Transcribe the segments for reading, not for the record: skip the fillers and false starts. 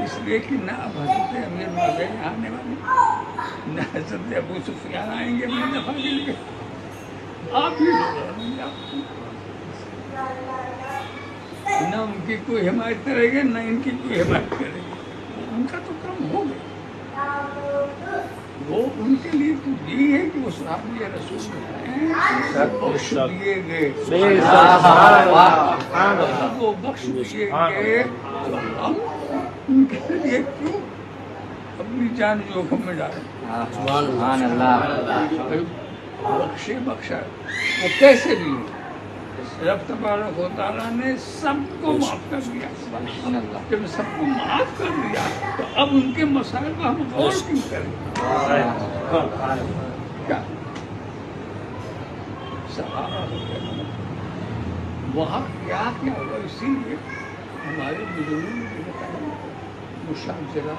اس لیے کہ نہ اب حضرت امیر معاویہ یہاں آنے والے، نہ حضرت ابو سفیان آئیں گے اپنے دفاع کے لیے، آپ ہی لوگ آئیں گے، نہ ان کی کوئی حمایت کرے گا نہ ان کی کوئی حمایت کرے گا، ان کا تو کام ہو گیا۔ وہ ان کے لیے تو یہی ہے کہ وہ صحابی رسول ہیں، بخش دیے گئے، وہ بخش دیے گئے، تو ہم ان کے لیے کیوں اپنی جان جوخم میں ڈالیں؟ سبحان اللہ۔ بخشے بخشا وہ کیسے بھی ہو، رب تبارک و تعالیٰ نے سب کو معاف کر دیا۔ جب سب کو معاف کر دیا تو اب ان کے مسائل کو ہم غور کیوں کریں؟ کیا صحابہ وہاں کیا کیا ہوا، اسی لیے ہمارے بزرگوں نے بتایا مشاجرہ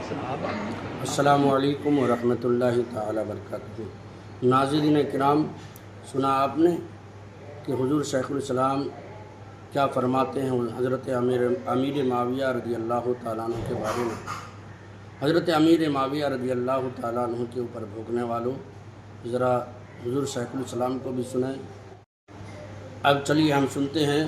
صحابہ نے۔ السلام علیکم ورحمۃ اللہ تعالی وبرکاتہ۔ ناظرین کرام، سنا آپ نے کہ حضور شیخ الاسلام کیا فرماتے ہیں حضرت امیر معاویہ رضی اللہ تعالیٰ عنہ کے بارے میں۔ حضرت امیر معاویہ رضی اللہ تعالیٰ عنہ کے اوپر بھوکنے والوں، ذرا حضور شیخ الاسلام کو بھی سنیں۔ اب چلیے ہم سنتے ہیں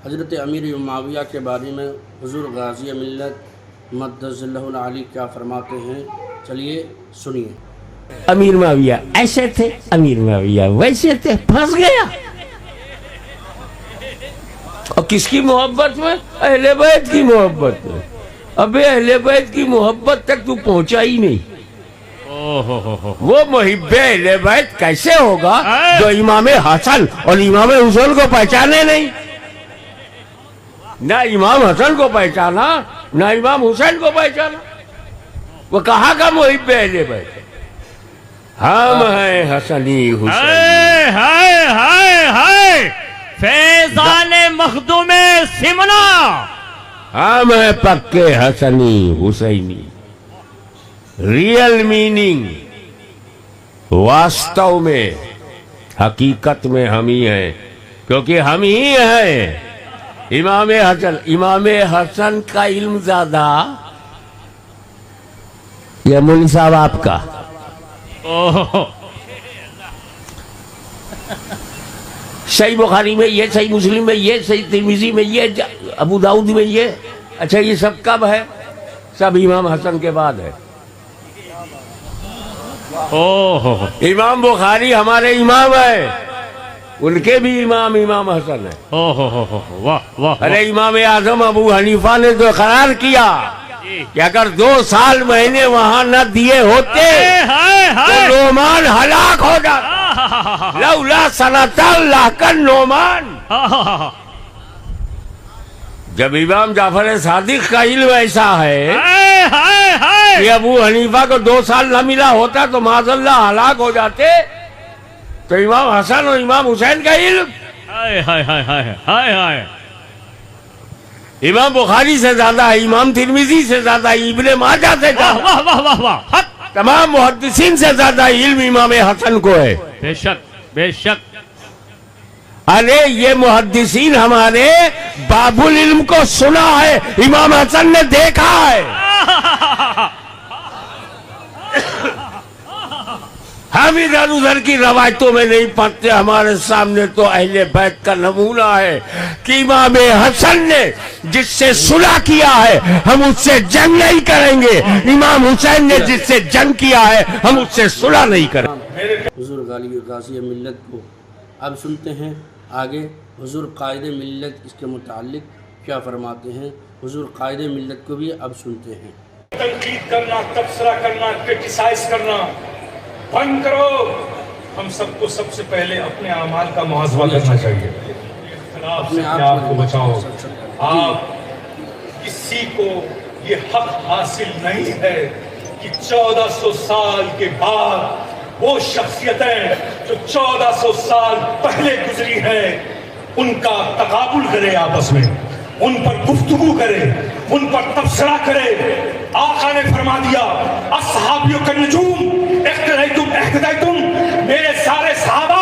حضرت امیر معاویہ کے بارے میں حضور غازی ملت مقدس اللہ العالی کیا فرماتے ہیں، چلیے سنیے۔ امیر معاویہ ایسے تھے، امیر معاویہ ویسے تھے، پھنس گیا۔ اور کس کی محبت میں؟ اہل بیت کی محبت میں۔ ابے اہل بیت کی محبت تک تو پہنچا ہی نہیں۔ وہ محب اہل بیت کیسے ہوگا جو امام حسن اور امام حسین کو پہچانے نہیں؟ نہ امام حسن کو پہچانا نہ امام حسین کو پہچانا، وہ کہاں کا محب اہل بیت؟ ہم ہیں حسنی حسین، ہائے ہائے ہائے فیضان مخدوم سمنا، ہم ہیں پکے حسنی حسینی۔ ریئل میننگ، واستو میں، حقیقت میں ہم ہی ہیں، کیونکہ ہم ہی ہیں امام حسن۔ امام حسن کا علم زیادہ یہ مولوی صاحب آپ کا، صحیح بخاری میں یہ، صحیح مسلم میں یہ، صحیح ترمذی میں یہ، ابو داؤد میں یہ۔ اچھا یہ سب کب ہے؟ سب امام حسن کے بعد ہے۔ امام بخاری ہمارے امام ہیں، ان کے بھی امام حسن ہے۔ ارے امام اعظم ابو حنیفہ نے تو اقرار کیا کہ اگر 2 سال مہینے وہاں نہ دیے ہوتے تو نعمان ہلاک ہو جاتا۔ لولا سنۃ لاکن نعمان۔ جب امام جعفر صادق کا علم ایسا ہے کہ ابو حنیفہ کو 2 سال نہ ملا ہوتا تو معاذ اللہ ہلاک ہو جاتے، تو امام حسن اور امام حسین کا علم امام بخاری سے زیادہ ہے، امام ترمذی سے زیادہ ہے، ابن ماجہ سے زیادہ، تمام محدثین سے زیادہ علم امام حسن کو ہے۔ بے شک بے شک۔ ارے یہ محدثین ہمارے باب العلم کو سنا ہے، امام حسن نے دیکھا ہے۔ ہم ادھر ادھر کی روایتوں میں نہیں پڑھتے، ہمارے سامنے تو اہل بیت کا نمونہ ہے کہ امام حسن نے جس سے صلح کیا ہے ہم اس سے جنگ نہیں کریں گے، امام حسین نے جس سے جنگ کیا ہے ہم اس سے صلح نہیں کریں گے۔ حضور غازی ملت کو اب سنتے ہیں آگے حضور قائد ملت اس کے متعلق کیا فرماتے ہیں۔ حضور قائد ملت کو بھی اب سنتے ہیں۔ تنقید کرنا، تبصرہ کرنا، کرٹیسائز کرنا بند کرو۔ ہم سب کو سب سے پہلے اپنے اعمال کا محاسبہ کرنا چاہیے، اختلاف سے اپنے آپ کو بچاؤ۔ آپ کسی کو یہ حق حاصل نہیں ہے کہ 1400 سال کے بعد وہ شخصیتیں جو 1400 سال پہلے گزری ہیں ان کا تقابل کرے، آپس میں ان پر گفتگو کرے، ان پر تبصرہ کرے۔ آقا نے فرما دیا اصحابیوں کا نجوم اقتدیتم، میرے سارے صحابہ